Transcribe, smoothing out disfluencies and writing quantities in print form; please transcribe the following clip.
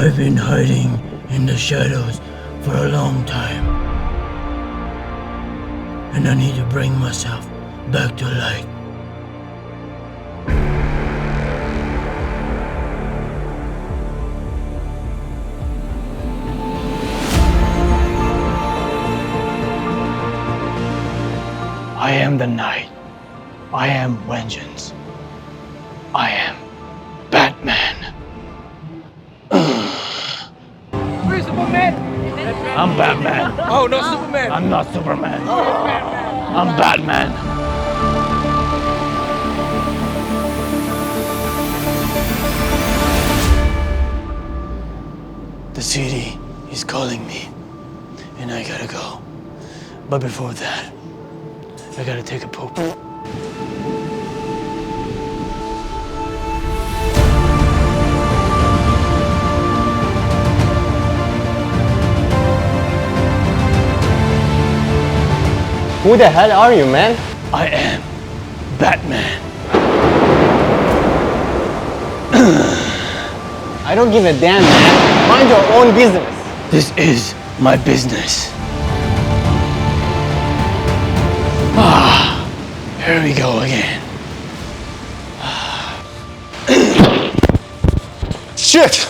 I've been hiding in the shadows for a long time. And I need to bring myself back to light. I am the night. I am vengeance. I am Batman. Where's Superman? I'm Batman. Oh, no, Superman. I'm not Superman. I'm Batman. The city is calling me, and I gotta go. But before that, I gotta take a poop. Who the hell are you, man? I am Batman. I don't give a damn, man. Mind your own business. This is my business. Here we go again. Shit!